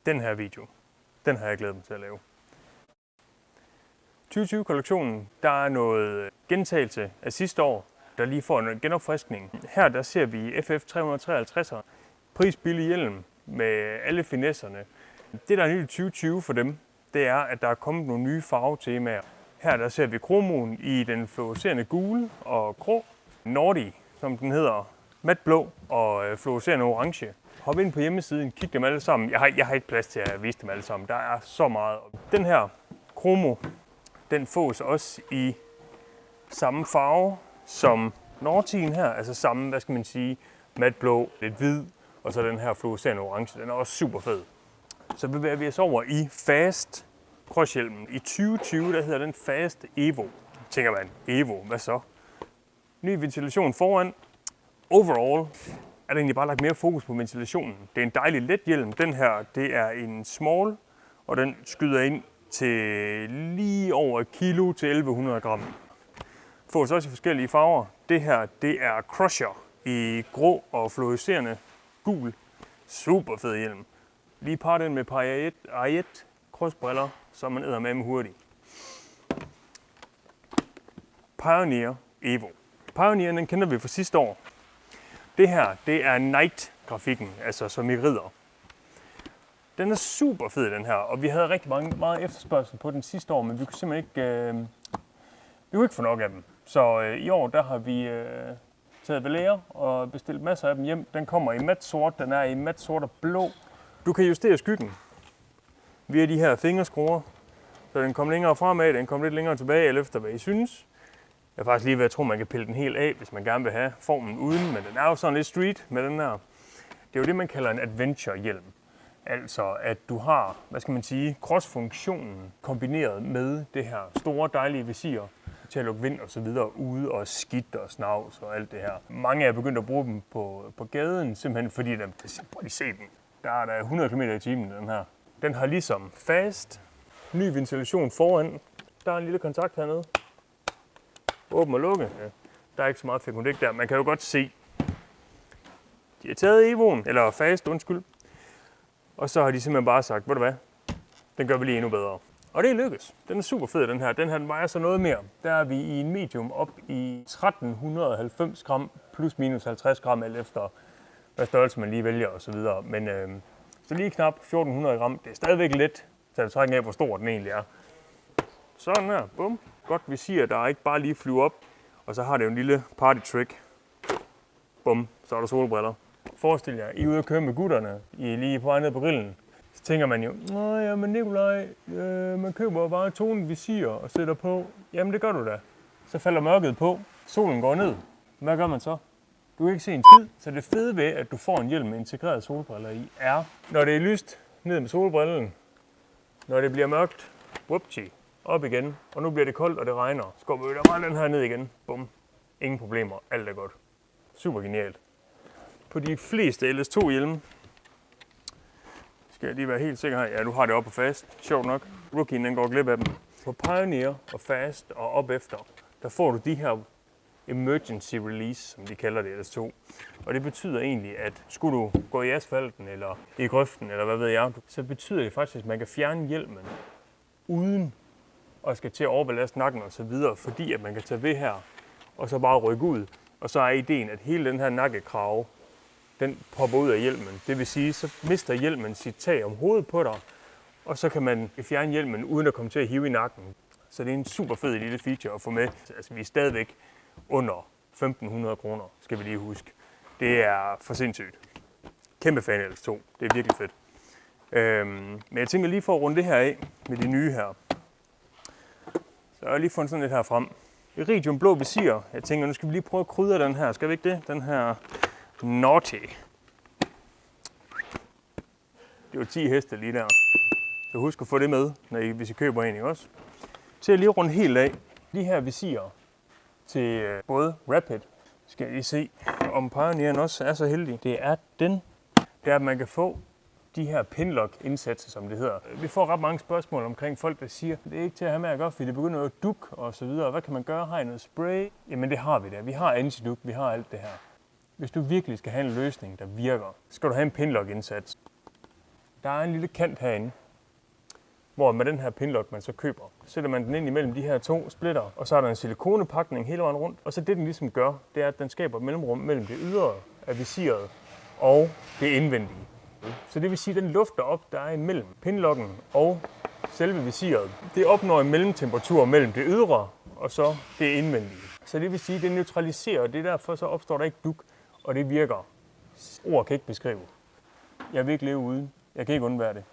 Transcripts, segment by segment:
Den her video, den har jeg glædet mig til at lave. 2020-kollektionen, der er noget gentagelse af sidste år, der lige får en genopfriskning. Her der ser vi FF 353'er, prisbillig hjelm med alle finesserne. Det der er nyt i 2020 for dem, det er, at der er kommet nogle nye farvetemaer. Her der ser vi kromoen i den fluorescerende gule og grå. Nordi, som den hedder, mat blå og fluorescerende orange. Hop ind på hjemmesiden, kig dem alle sammen. Jeg har ikke plads til at vise dem alle sammen. Der er så meget. Den her kromo, den fås også i samme farve som Nordien her. Altså samme, hvad skal man sige, mat blå, lidt hvid, og så den her fluorescerende orange. Den er også super fed. Så bevæger vi os over i Fast krydshjelmen. I 2020, der hedder den Fast Evo. Tænker man, Evo, hvad så? Ny ventilation foran. Overall er der egentlig bare lagt mere fokus på ventilationen. Det er en dejlig let hjelm. Den her, det er en small, og den skyder ind til lige over 1 kilo til 1100 gram. Fås også i forskellige farver. Det her, det er Crusher i grå og fluorescerende gul. Super fed hjelm. Lige par den med par Ariet krydsbriller, så man æder med dem hurtigt. Pioneer Evo. Pioneer, den kender vi fra sidste år. Det her, det er Night-grafikken, altså som i ridder. Den er super fed, den her, og vi havde rigtig meget efterspørgsel på den sidste år, men vi kunne simpelthen ikke få nok af dem. Så i år, der har vi taget ved lære og bestilt masser af dem hjem. Den kommer i mat sort, den er i mat sort og blå. Du kan justere skyggen via de her fingerskruer, så den kommer længere fremad, den kommer lidt længere tilbage, eller efter hvad I synes. Jeg er faktisk lige ved at tro, man kan pille den helt af, hvis man gerne vil have formen uden, men den er jo sådan lidt street med den her. Det er jo det, man kalder en adventure-hjelm. Altså, at du har, hvad skal man sige, cross-funktionen kombineret med det her store, dejlige visir til at lukke vind og så videre ude og skidt og snavs og alt det her. Mange er begyndt at bruge dem på gaden, simpelthen fordi, prøv lige se den. Der er 100 km i timen, den her. Den har ligesom Fast, ny ventilation foran. Der er en lille kontakt hernede. Åben og lukke. Ja. Der er ikke så meget fekundik der. Man kan jo godt se, de har taget Evoen, eller Fast, undskyld. Og så har de simpelthen bare sagt, ved du hvad, den gør vi lige endnu bedre. Og det er lykkes. Den er super fed, den her. Den her vejer så noget mere. Der er vi i en medium op i 1390 gram, plus minus 50 gram, alt efter hvad størrelse man lige vælger og så videre. Men så lige knap 1400 gram. Det er stadigvæk let, så jeg trækker af, hvor stor den egentlig er. Sådan her, bum. Godt visir, der ikke bare lige flyver op. Og så har det jo en lille party trick. Bum, så er der solbriller. Forestil jer, I er ude at køre med gutterne, I er lige på vej ned på grillen. Så tænker man jo, nej, men Nikolaj, man køber bare tonet visir og sætter på. Jamen det gør du da. Så falder mørket på, solen går ned. Hvad gør man så? Du kan ikke se en skid, så det fede ved, at du får en hjelm med integrerede solbriller i, er, når det er lyst, ned med solbrillen. Når det bliver mørkt, whoopty, op igen. Og nu bliver det koldt, og det regner. Skubber vi der bare den her ned igen. Bum. Ingen problemer. Alt er godt. Super genialt. På de fleste LS2-hjelme, skal jeg lige være helt sikker her. Ja, du har det oppe på Fast. Sjovt nok. Rookien, den går glip af dem. På Pioneer og Fast og op efter, der får du de her emergency release, som de kalder det, LS2. Og det betyder egentlig, at skulle du gå i asfalten eller i grøften, eller hvad ved jeg, så betyder det faktisk, at man kan fjerne hjelmen uden at skal til at overbelaste nakken og så videre, fordi at man kan tage ved her og så bare rykke ud. Og så er ideen, at hele den her nakkekrave, den popper ud af hjelmen. Det vil sige, så mister hjelmen sit tag om hovedet på dig, og så kan man fjerne hjelmen uden at komme til at hive i nakken. Så det er en super fed lille feature at få med. Altså, vi er stadigvæk under 1.500 kroner, skal vi lige huske. Det er for sindssygt. Kæmpe fan af LS2. Det er virkelig fedt. Men jeg tænker lige for at runde det her af med de nye her. Så jeg har lige fundet sådan lidt her frem. Iridium blå visir. Jeg tænker, nu skal vi lige prøve at krydre den her. Skal vi ikke det? Den her Naughty. Det var 10 heste lige der. Så husk at få det med, hvis I køber en, ikke også? Til at lige runde helt af. De her visirer til både Rapid. Skal jeg lige se, om Pioneeren også er så heldig. Det er den, der at man kan få de her pinlock-indsatser, som det hedder. Vi får ret mange spørgsmål omkring folk, der siger, det er ikke til at have med at gøre, fordi det begynder at duk og så videre. Hvad kan man gøre? Har I noget spray? Jamen det har vi da. Vi har antiduk, vi har alt det her. Hvis du virkelig skal have en løsning, der virker, skal du have en pinlock-indsats. Der er en lille kant herinde, hvor med den her pinlock, man så køber, sætter man den ind imellem de her to splitter, og så er der en silikonepakning hele vejen rundt. Og så det, den ligesom gør, det er, at den skaber et mellemrum mellem det ydre af visiret og det indvendige. Så det vil sige, at den luft derop, der er imellem pinlocken og selve visiret, det opnår en mellemtemperatur mellem det ydre og så det indvendige. Så det vil sige, at det neutraliserer, og det er derfor, så opstår der ikke dug, og det virker. Ord kan ikke beskrive. Jeg vil ikke leve uden. Jeg kan ikke undvære det.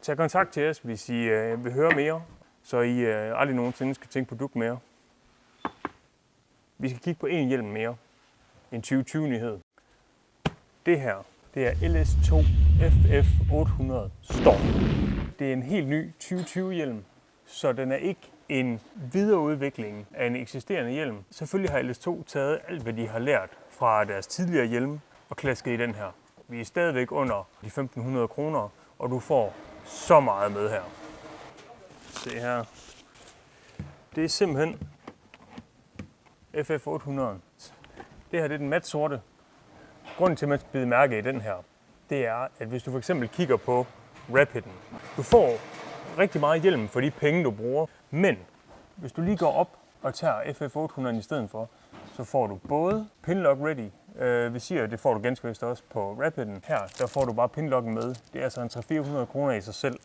Tag kontakt til os, hvis I vil høre mere, så I aldrig nogensinde skal tænke på dug mere. Vi skal kigge på en hjelm mere. En 2020-nyhed. Det her, det er LS2 FF800 Storm. Det er en helt ny 2020-hjelm, så den er ikke en videreudvikling af en eksisterende hjelm. Selvfølgelig har LS2 taget alt, hvad de har lært fra deres tidligere hjelme og klasket i den her. Vi er stadigvæk under de 1.500 kroner, og du får så meget med her. Se her. Det er simpelthen FF800. Det her det er den mat sorte. Grunden til, at man skal bide mærke i den her, det er, at hvis du for eksempel kigger på Rapiden, du får rigtig meget hjelm for de penge, du bruger, men hvis du lige går op og tager FF800 i stedet for, så får du både pinlock ready, visir, det får du ganske vist også på Rapiden. Her, der får du bare pinlocken med. Det er altså en 300-400 kroner i sig selv,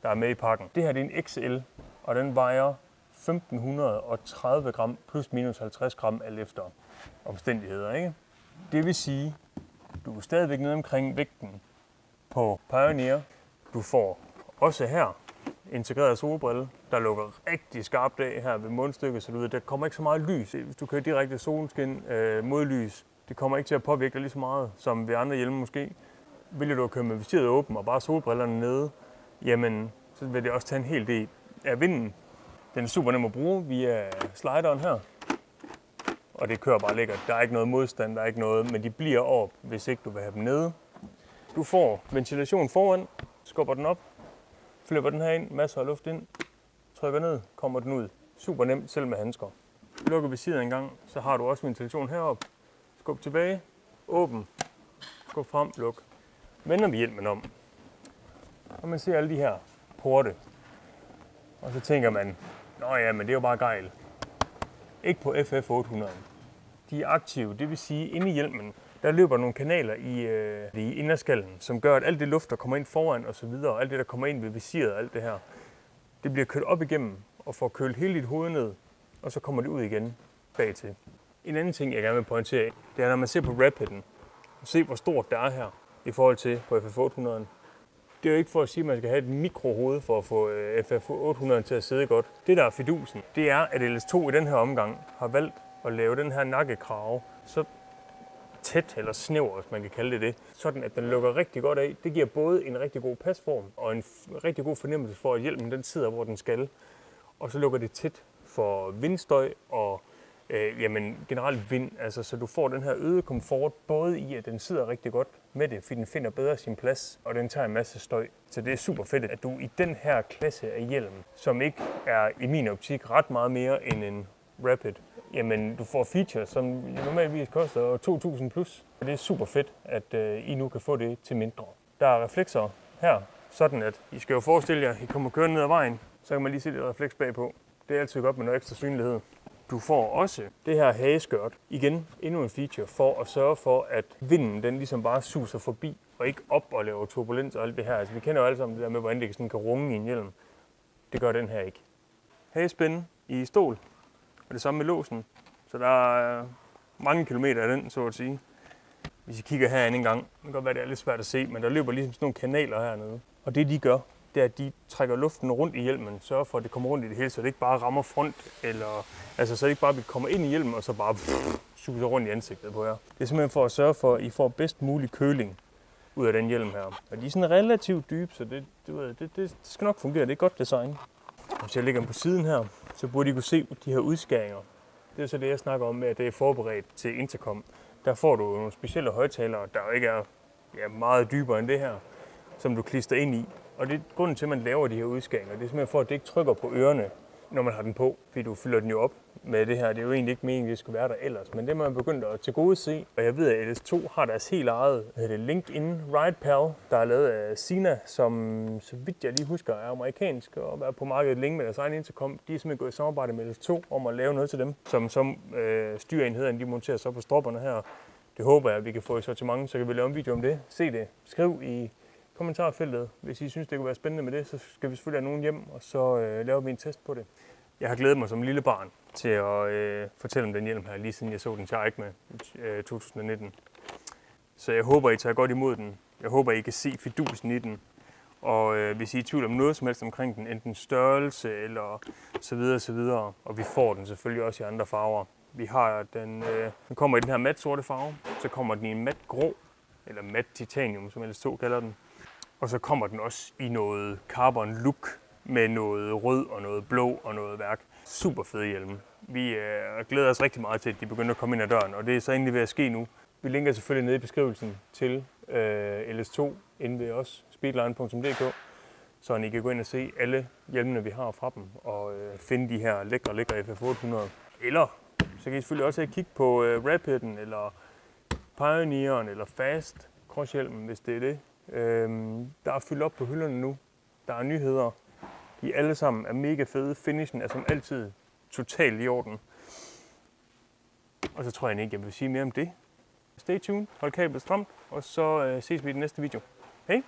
der er med i pakken. Det her det er en XL, og den vejer 1.530 gram plus minus 50 gram alt efter omstændigheder, ikke? Det vil sige, du er stadigvæk nede omkring vægten på Pioneer. Du får også her integreret solbrille, der lukker rigtig skarpt af her ved mundstykket, så du ved, der kommer ikke så meget lys. Hvis du kører direkte solskin mod lys, det kommer ikke til at påvirke dig lige så meget som ved andre hjelme måske. Vælger du at køre med visiret åben og bare solbrillerne nede, jamen så vil det også tage en hel del af vinden. Den er super nem at bruge via slideren her, og det kører bare lækkert. Der er ikke noget modstand, der er ikke noget, men de bliver op, hvis ikke du vil have dem nede. Du får ventilation foran, skubber den op, flipper den her ind, masser af luft ind, trykker ned, kommer den ud. Super nemt, selv med handsker. Lukker visiret en gang, så har du også ventilation heroppe. Skub tilbage, åben, skub frem, luk. Vender vi hjelmen om, og man ser alle de her porte. Og så tænker man, nå ja, men det er jo bare gejl. Ikke på FF800. De er aktive, det vil sige, inde i hjelmen, der løber nogle kanaler i inderskallen, som gør, at alt det luft, der kommer ind foran og så videre, og alt det, der kommer ind ved visiret og alt det her, det bliver kølt op igennem og får kølt hele dit hoved ned, og så kommer det ud igen bagtil. En anden ting, jeg gerne vil pointere, det er, når man ser på Rapiden, og se, hvor stort det er her i forhold til på FF800'en. Det er jo ikke for at sige, at man skal have et mikrohoved for at få FF800'en til at sidde godt. Det, der er fidusen, det er, at LS2 i den her omgang har valgt at lave den her nakkekrave så tæt eller snæver, hvis man kan kalde det, sådan at den lukker rigtig godt af. Det giver både en rigtig god pasform og en rigtig god fornemmelse for, at hjelmen den sidder, hvor den skal. Og så lukker det tæt for vindstøj og generelt vind, altså, så du får den her øgede komfort, både i, at den sidder rigtig godt med det, fordi den finder bedre sin plads, og den tager en masse støj. Så det er super fedt, at du i den her klasse af hjelm, som ikke er i min optik ret meget mere end en Rapid, jamen du får features, som normalvis koster 2.000 plus. Og det er super fedt, at I nu kan få det til mindre. Der er reflekser her, sådan at I skal jo forestille jer, at I kommer kørende ned ad vejen, så kan man lige se det refleks bagpå. Det er altid godt med noget ekstra synlighed. Du får også det her hageskørt. Igen, endnu en feature for at sørge for, at vinden den ligesom bare suser forbi, og ikke op og laver turbulens og alt det her. Altså, vi kender jo alle sammen det der med, hvordan det sådan kan runge i en hjelm. Det gør den her ikke. Hagespænde i stål, og det samme med låsen. Så der er mange kilometer af den, så at sige. Hvis I kigger herinde en gang, det kan godt være, det er lidt svært at se, men der løber ligesom sådan nogle kanaler hernede. Og det de gør, det er, at de trækker luften rundt i hjelmen, sørger for, at det kommer rundt i det hele, så det ikke bare rammer front, eller altså så det ikke bare kommer ind i hjelmen, og så bare suser rundt i ansigtet på jer. Det er simpelthen for at sørge for, at I får bedst mulig køling ud af den hjelm her. Og de er sådan relativt dybe, så det skal nok fungere. Det er godt design. Hvis jeg lægger dem på siden her, så burde I kunne se de her udskæringer. Det er så det, jeg snakker om med, at det er forberedt til intercom. Der får du nogle specielle højttalere, der jo ikke er meget dybere end det her, som du klister ind i. Og det er grunden til, at man laver de her udskæringer. Det er simpelthen for, at det ikke trykker på ørerne, når man har den på, fordi du fylder den jo op med det her. Det er jo egentlig ikke meningen, det skulle være der ellers, men det må man begyndt at tilgodese. Og jeg ved, at LS2 har deres helt eget LinkedIn Ride Pal, der er lavet af Sina, som så vidt jeg lige husker er amerikansk og er på markedet længe med deres egen intercom. De er simpelthen gået i samarbejde med LS2 om at lave noget til dem, som styrenheden de monterer så på stropperne her. Det håber jeg, at vi kan få i sortiment, så kan vi lave en video om det. Se det. Skriv i kommentarfeltet, hvis I synes, det kunne være spændende med det, så skal vi selvfølgelig have nogen hjem, og så laver vi en test på det. Jeg har glædet mig som lille barn til at fortælle om den hjelm her, lige siden jeg så den til Eik med i 2019. Så jeg håber, I tager godt imod den. Jeg håber, I kan se fidusen i den. Og hvis I er i tvivl om noget som helst omkring den, enten størrelse eller så videre, og vi får den selvfølgelig også i andre farver. Vi har den kommer i den her mat sorte farve, så kommer den i en mat grå, eller mat titanium, som LS2 kalder den. Og så kommer den også i noget carbon look med noget rød og noget blå og noget værk. Super fede hjelme. Vi glæder os rigtig meget til, at de begynder at komme ind ad døren, og det er så endelig ved at ske nu. Vi linker selvfølgelig nede i beskrivelsen til LS2 inde ved os, speedline.dk, så I kan gå ind og se alle hjelmene, vi har fra dem, og finde de her lækre FF800. Eller så kan I selvfølgelig også kigge på Rapid'en, eller Pioneer'en, eller Fast crosshjelmen, hvis det er det. Der er fyldt op på hylderne nu. Der er nyheder. De alle sammen er mega fede. Finishen er som altid totalt i orden. Og så tror jeg ikke, jeg vil sige mere om det. Stay tuned, hold kablet stramt, og så ses vi i den næste video. Hej!